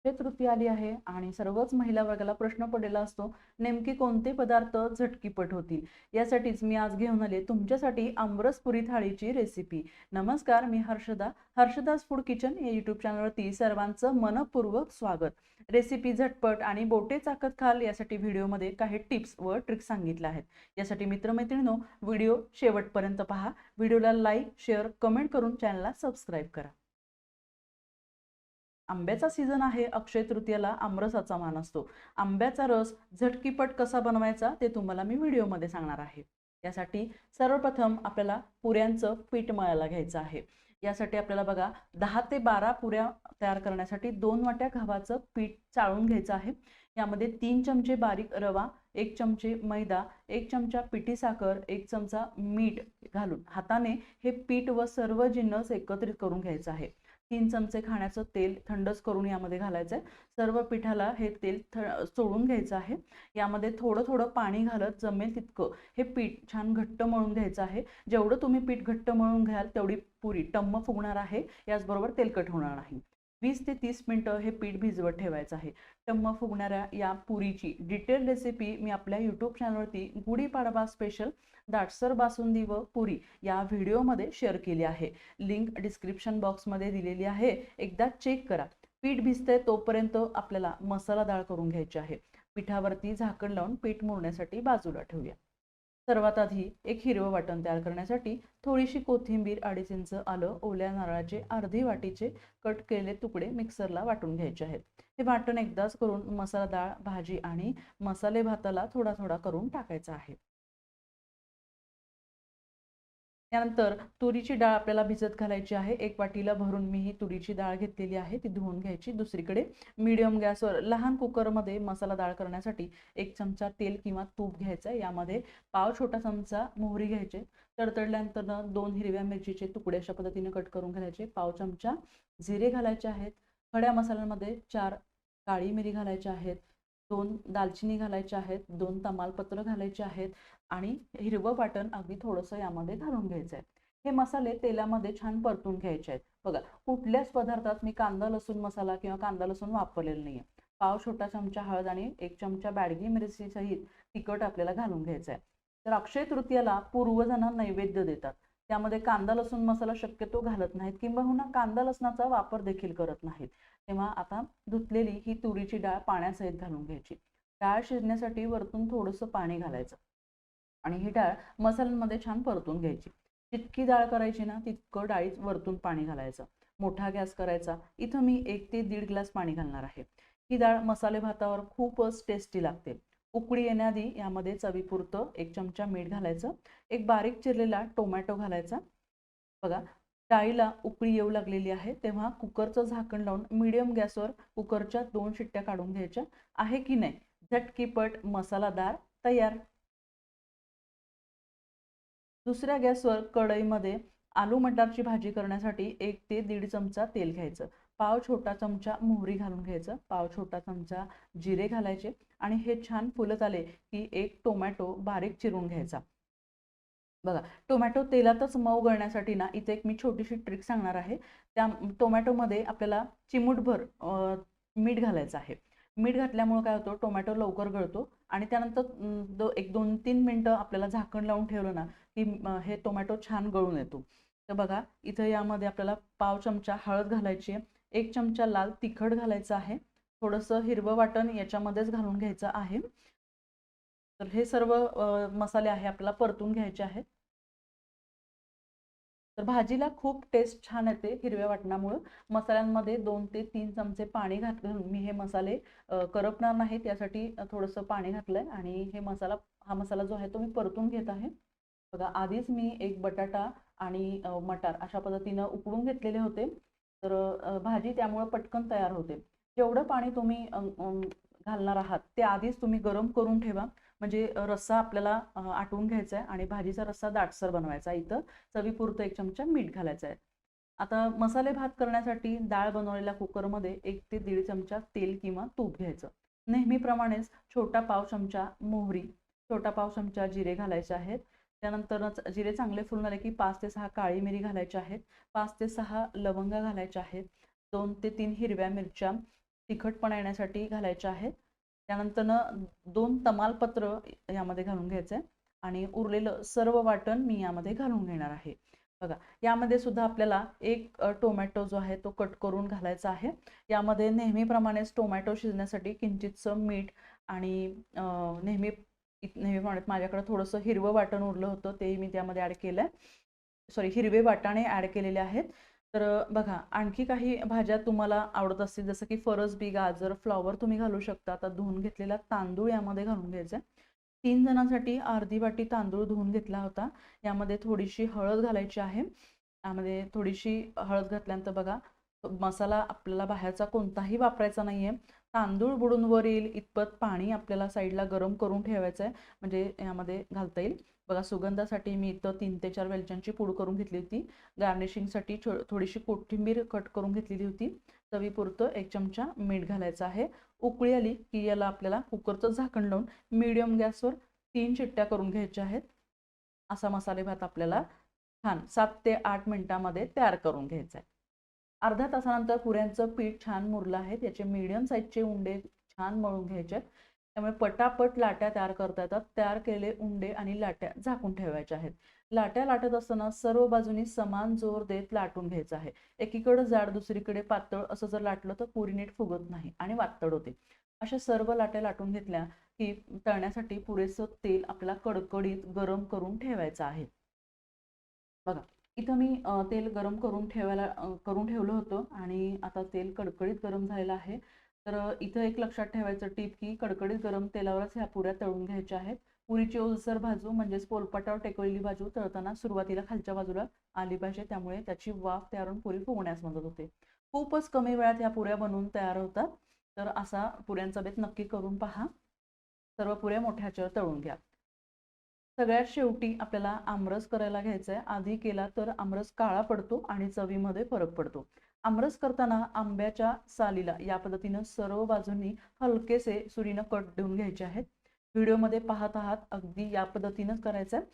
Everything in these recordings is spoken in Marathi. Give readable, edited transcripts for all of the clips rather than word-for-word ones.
अक्षय तृतीया आली आहे आणि सर्वच महिला वर्गाला प्रश्न पडलेला असतो, नेमके कोणते पदार्थ झटकीपट होतील. यासाठीच मी आज घेऊन आले तुमच्यासाठी आमरस पुरी थाळीची रेसिपी. नमस्कार, मी हर्षदा. हर्षदास फूड किचन या यूट्यूब चॅनलवरती सर्वांचं मनपूर्वक स्वागत. रेसिपी झटपट आणि बोटे चाकत खाल यासाठी व्हिडिओमध्ये काही टिप्स व ट्रिक्स सांगितल्या आहेत. यासाठी मित्रमैत्रिणींनो, व्हिडिओ शेवटपर्यंत पहा. व्हिडिओला लाईक, शेअर, कमेंट करून चॅनलला सबस्क्राईब करा. आंब्याचा सीझन आहे. अक्षय तृतीयाला आमरसाचा मान असतो. आंब्याचा रस झटकीपट कसा बनवायचा ते तुम्हाला मी व्हिडिओमध्ये सांगणार आहे. यासाठी सर्वप्रथम आपल्याला पुऱ्यांचं पीठ मळायला घ्यायचं आहे. यासाठी आपल्याला बघा 10 ते 12 पुऱ्या तयार करण्यासाठी 2 वाट्या गव्हाचं पीठ चाळून घ्यायचं आहे. यामध्ये 3 चमचे बारीक रवा, 1 चमचे मैदा, 1 चमचा पिठी साखर, 1 चमचा मीठ घालून हाताने हे पीठ व सर्व जिन्नस एकत्रित करून घ्यायचं आहे. 3 चमचे खाण्याचं तेल थंडच करून यामध्ये घालायचं आहे. सर्व पिठाला हे तेल सोडून घ्यायचं आहे. यामध्ये थोडं थोडं पाणी घालत जमेल तितकं हे पीठ छान घट्ट मळून घ्यायचं आहे. जेवढं तुम्ही पीठ घट्ट मळून घ्याल तेवढी पुरी टम्म फुगणार आहे. याचबरोबर तेलकट होणार नाही. 20 ते 30 मिनिटं हे पीठ भिजवत ठेवायचं आहे. टम्म फुगणाऱ्या या पुरीची डिटेल रेसिपी मी आपल्या यूट्यूब चॅनलवरती गुढीपाडवा स्पेशल दाटसर बासुंदी व पुरी या व्हिडिओमध्ये शेअर केली आहे. लिंक डिस्क्रिप्शन बॉक्समध्ये दिलेली आहे. एकदा चेक करा. पीठ भिजते तोपर्यंत आपल्याला मसाला डाळ करून घ्यायची आहे. पिठावरती झाकण लावून पीठ मुरण्यासाठी बाजूला ठेवूया. सर्वात आधी एक हिरवं वाटण तयार करण्यासाठी थोडीशी कोथिंबीर, 2.5 इंच आलं, ओल्या नारळाचे अर्धी वाटीचे कट केलेले तुकडे मिक्सरला वाटून घ्यायचे आहेत. हे वाटण एकदाच करून मसाला डाळ, भाजी आणि मसाले भाताला थोडा थोडा करून टाकायचा आहे. त्यानंतर तुरीची डाळ आपल्याला भिजत घालायची आहे. 1 वाटीला भरून मी ही तुरीची डाळ घेतलेली आहे, ती धुवून घ्यायची. दुसरीकडे मीडियम गॅसवर लहान कुकरमध्ये मसाला डाळ करण्यासाठी 1 चमचा तेल किंवा तूप घ्यायचं. यामध्ये पाव छोटा चमचा मोहरी घ्यायचे. तडतडल्यानंतर 2 हिरव्या मिरचीचे तुकडे अशा पद्धतीने कट करून घालायचे. पाव चमचा जिरे घालायचे आहेत. खड्या मसाल्यांमध्ये 4 काळी मिरी घालायच्या आहेत, 2 दालचिनी घालायच्या आहेत, 2 तमालपत्र घालायचे आहेत आणि हिरवं वाटण अगदी थोडंसं यामध्ये घालून घ्यायचं आहे. हे मसाले तेलामध्ये छान परतून घ्यायचे आहेत. बघा, कुठल्याच पदार्थात मी कांदा लसूण मसाला किंवा कांदा लसूण वापरलेला नाहीये. पाव छोटा चमचा हळद आणि 1 चमचा बॅडगी मिरची सहित तिखट आपल्याला घालून घ्यायचं आहे. तर अक्षय तृतीयाला पूर्वजण नैवेद्य देतात. त्यामध्ये कांदा लसूण मसाला शक्यतो घालत नाहीत किंबहुना कांदा लसणाचा वापर देखील करत नाहीत. तेव्हा आता धुतलेली ही तुरीची डाळ पाण्यासहित घालून घ्यायची. डाळ शिजण्यासाठी वरतून थोडंसं पाणी घालायचं आणि ही डाळ मसाल्यांमध्ये छान परतून घ्यायची. जितकी डाळ करायची ना तितकं डाळीत वरतून पाणी घालायचं. मोठा गॅस करायचा. इथं मी 1 ते 1.5 ग्लास पाणी घालणार आहे. ही डाळ मसाले भातावर खूपच टेस्टी लागते. उकळी येण्याआधी यामध्ये चवीपुरतं 1 चमचा मीठ घालायचं. एक बारीक चिरलेला टोमॅटो घालायचा. बघा, डाळीला उकळी येऊ लागलेली आहे तेव्हा कुकरचं झाकण लावून मीडियम गॅसवर कुकरच्या 2 शिट्ट्या काढून घ्यायच्या. आहे की नाही झटकीपट मसालादार तयार. दुसऱ्या गॅसवर कढईमध्ये आलू मटारची भाजी करण्यासाठी 1 ते 1.5 चमचा तेल घ्यायचं. पाव छोटा चमचा मोहरी घालून घ्यायचं. पाव छोटा चमचा जिरे घालायचे आणि हे छान फुलत आले की 1 टोमॅटो बारीक चिरून घ्यायचा. बघा, टोमॅटो तेलातच मऊ गळण्यासाठी ना इथे एक मी छोटीशी ट्रिक सांगणार आहे. त्या टोमॅटोमध्ये आपल्याला चिमूटभर मीठ घालायचं आहे. मीठ घातल्यामुळे काय होतं, टोमॅटो लवकर गळतो आणि त्यानंतर एक 2-3 मिनिटं आपल्याला झाकण लावून ठेवलं ना की हे टोमॅटो छान गळून येतो. तर बघा, इथं यामध्ये आपल्याला पाव चमचा हळद घालायची आहे. 1 चमचा लाल तिखट घालायचं आहे. थोडंसं हिरवं वाटण याच्यामध्येच घालून घ्यायचं आहे. तर हे सर्व मसाले आहे आपल्याला परतून घ्यायचे आहेत. तर भाजीला खूप टेस्ट छान येते हिरव्या वाटणामुळे. मसाल्यांमध्ये 2 ते 3 चमचे पाणी घालून मी हे मसाले करपणार नाहीत यासाठी थोडंसं पाणी घातलंय आणि हा मसाला जो आहे तो मी परतून घेत आहे. बघा, आधीच मी एक बटाटा आणि मटार अशा पद्धतीनं उकडून घेतलेले होते. तर भाजी त्यामुळे पटकन तयार होते. जेवढं पाणी तुम्ही घालणार आहात ते आधीच तुम्ही गरम करून ठेवा. म्हणजे रस्सा आपल्याला आटवून घ्यायचा आहे आणि भाजीचा रस्सा दाटसर बनवायचा. इथं चवीपुरतं 1 चमचा मीठ घालायचं आहे. आता मसाले भात करण्यासाठी डाळ बनवलेल्या कुकरमध्ये 1 ते 1.5 चमचा तेल किंवा तूप घ्यायचं. नेहमीप्रमाणेच छोटा पाव चमचा मोहरी, छोटा पाव चमचा जिरे घालायचे आहेत. त्यानंतरच जिरे चांगले फुलून आले की 5 ते 6 काळी मिरी घालायच्या आहेत. 5 ते 6 लवंगा घालायच्या आहेत. 2 ते 3 हिरव्या मिरच्या, तिखटपणा येण्यासाठी घालायचे आहेत. त्यानंतर 2 तमालपत्र यामध्ये घालून घ्यायचे आणि उरलेलं सर्व वाटण मी यामध्ये घालून घेणार आहे. बघा, यामध्ये सुद्धा आपल्याला एक टोमॅटो जो आहे तो कट करून घालायचा आहे. यामध्ये नेहमीप्रमाणेच टोमॅटो शिजण्यासाठी किंचितसं मीठ आणि नेहमीप्रमाणे माझ्याकडे थोडंसं हिरवं वाटण उरलं होतं, ते मी त्यामध्ये ॲड केलं आहे. सॉरी, हिरवे वाटाणे ॲड केलेले आहेत. तर बघा, आणखी काही भाज्या तुम्हाला आवडत असतील जसं की फरसबी, गाजर, फ्लॉवर तुम्ही घालू शकता. आता धुवून घेतलेला तांदूळ यामध्ये घालून घ्यायचा आहे. 3 जणांसाठी अर्धी वाटी तांदूळ धुवून घेतला होता. यामध्ये थोडीशी हळद घालायची आहे. यामध्ये थोडीशी हळद घातल्यानंतर बघा, मसाला आपल्याला बाहेरचा कोणताही वापरायचा नाहीये. तांदूळ बुडून वर येईल इतपत पाणी आपल्याला साईडला गरम करून ठेवायचं आहे, म्हणजे यामध्ये घालता येईल. बघा, सुगंधासाठी मी इथं 3 ते 4 वेलच्यांची पूड करून घेतली होती. गार्निशिंगसाठी थोडीशी कोथिंबीर कट करून घेतलेली होती. चवीपुरतं 1 चमचा मीठ घालायचं आहे. उकळी आली की याला आपल्याला कुकरचं झाकण लावून मीडियम गॅसवर 3 शिट्ट्या करून घ्यायच्या आहेत. असा मसाले भात आपल्याला छान 7 ते 8 मिनिटांमध्ये तयार करून घ्यायचा आहे. अर्ध्या तासानंतर पुऱ्यांचं पीठ छान मुरलं आहे. त्याचे मीडियम साईजचे उंडे छान मळून घ्यायचे आहेत. त्यामुळे पटापट लाट्या तयार करता येतात. तयार केलेले उंडे आणि लाट्या झाकून ठेवायच्या आहेत. लाट्या लाटत असताना सर्व बाजूनी समान जोर देत लाटून घ्यायचं आहे. एकीकडे जाड दुसरीकडे पातळ असं जर लाटलं तर पुरी नीट फुगत नाही आणि वातड होते. अशा सर्व लाट्या लाटून घेतल्या की तळण्यासाठी पुरेसं तेल आपल्याला कडकडीत गरम करून ठेवायचं आहे. बघा, इथं मी तेल गरम करून ठेवलं होतं आणि आता तेल कडकडीत गरम झालेलं आहे. तर इथं एक लक्षात ठेवायचं टिप की कडकडीत गरम तेलावरच ह्या पुऱ्या तळून घ्यायच्या आहेत. पुरीची ओलसर बाजू म्हणजेच पोलपाटावर टेकवलेली बाजू तळताना सुरुवातीला खालच्या बाजूला आली पाहिजे. त्यामुळे त्याची वाफ तयार होऊन पुरी फुगण्यास मदत होते. खूपच कमी वेळात ह्या पुऱ्या बनवून तयार होतात. तर असा पुऱ्यांचा बेत नक्की करून पहा. सर्व पुऱ्या मोठ्या आचेवर तळून घ्या. सगळ्यात शेवटी आपल्याला आमरस करायला घ्यायचा आहे. आधी केला तर आमरस काळा पडतो आणि चवीमध्ये फरक पडतो. आमरस करताना आंब्याच्या सालीला या पद्धतीनं सर्व बाजूंनी हलकेसे सुरीनं कट देऊन घ्यायचे आहेत. व्हिडिओमध्ये पाहत आहात अगदी या पद्धतीनंच करायचं आहे.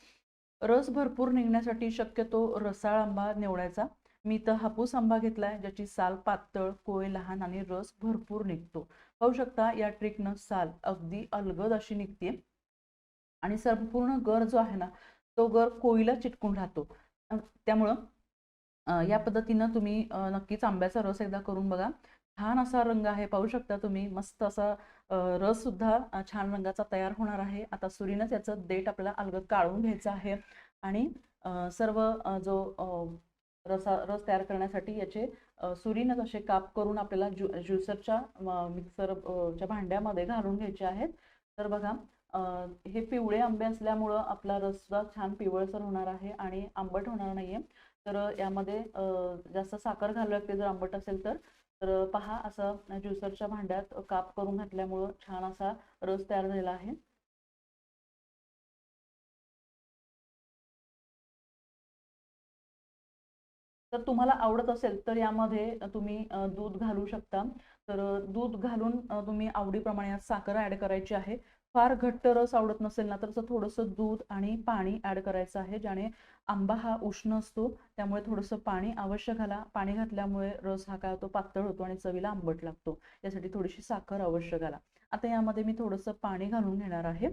रस भरपूर निघण्यासाठी शक्यतो रसाळ आंबा निवडायचा. मी तर हापूस आंबा घेतलाय, ज्याची साल पातळ, कोय लहान आणि रस भरपूर निघतो. पाहू शकता या ट्रिकनं साल अगदी अलगद अशी निघते आणि संपूर्ण गर जो आहे ना, तो गर कोळीला चिटकून राहतो. त्यामुळं या पद्धतीनं तुम्ही नक्कीच आंब्याचा रस एकदा करून बघा. छान असा रंग आहे, पाहू शकता तुम्ही. मस्त असा रस सुद्धा छान रंगाचा तयार होणार आहे. आता सुरीनंच याचं देठ आपल्याला अलगद काढून घ्यायचं आहे आणि सर्व जो रस तयार करण्यासाठी याचे सुरीनंच असे काप करून आपल्याला ज्युसरच्या मिक्सरच्या भांड्यामध्ये घालून घ्यायचे आहेत. तर बघा, हे पिवळे आंबे असल्यामुळं आपला रस सुद्धा छान पिवळसर होणार आहे आणि आंबट होणार नाहीये. तर यामध्ये जास्त साखर घालावी लागते जर आंबट असेल तर. तर पहा, असं ज्युसरच्या भांड्यात काप करून घातल्यामुळं छान असा रस तयार झालेला आहे. तर तुम्हाला आवडत असेल तर यामध्ये तुम्ही दूध घालू शकता. तर दूध घालून तुम्ही आवडीप्रमाणे यात साखर ॲड करायची आहे. फार घट्ट रस आवडत नसेल ना तर थोडंसं दूध आणि पाणी ॲड करायचं आहे, ज्याने आंबा हा उष्ण असतो त्यामुळे थोडंसं पाणी अवश्य घाला. पाणी घातल्यामुळे रस हा काय होतो, पातळ होतो आणि चवीला आंबट लागतो. यासाठी थोडीशी साखर अवश्य घाला. आता यामध्ये मी थोडंसं पाणी घालून घेणार आहे.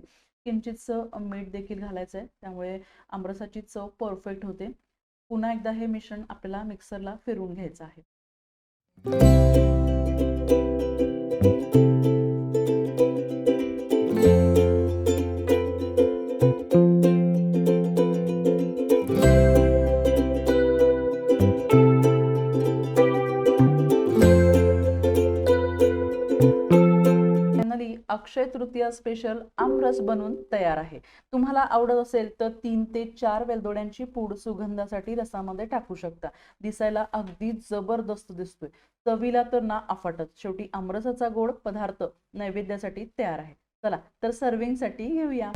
किंचितसं मीठ देखील घालायचं आहे, त्यामुळे आमरसाची चव परफेक्ट होते. पुन्हा एकदा हे मिश्रण आपल्याला मिक्सरला फिरवून घ्यायचं आहे. अक्षय तृतीया स्पेशल आमरस बनून तयार आहे. तुम्हाला आवडत असेल तर 3 ते 4 वेलदोड्यांची पूड सुगंधासाठी रसामध्ये टाकू शकता. दिसायला अगदी जबरदस्त दिसतोय, चवीला तर ना अफाटच. शेवटी आमरसाचा गोड पदार्थ नैवेद्यासाठी तयार आहे. चला तर सर्विंगसाठी घेऊया.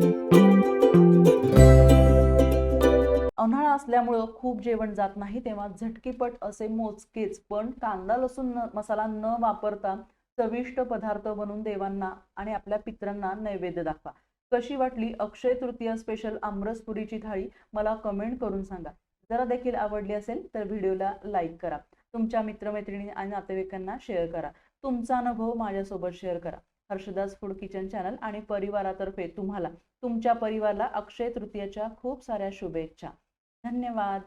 उन्हाळा असल्यामुळं खूप जेवण जात नाही, तेव्हा झटकीपट असे मोजकेच पण कांदा लसूण मसाला न वापरता चविष्ट पदार्थ बनवून देवांना आणि आपल्या पितरांना नैवेद्य दाखवा. कशी वाटली अक्षय तृतीया स्पेशल आमरस पुरीची थाळी मला कमेंट करून सांगा. जरा देखील आवडली असेल तर व्हिडिओला लाईक करा. तुमच्या मित्रमैत्रिणी आणि नातेवाईकांना शेअर करा. तुमचा अनुभव माझ्यासोबत शेअर करा. हर्षदास फूड किचन चॅनल आणि परिवारातर्फे तुम्हाला तुमच्या परिवाराला अक्षय तृतीयेच्या खूप साऱ्या शुभेच्छा. धन्यवाद.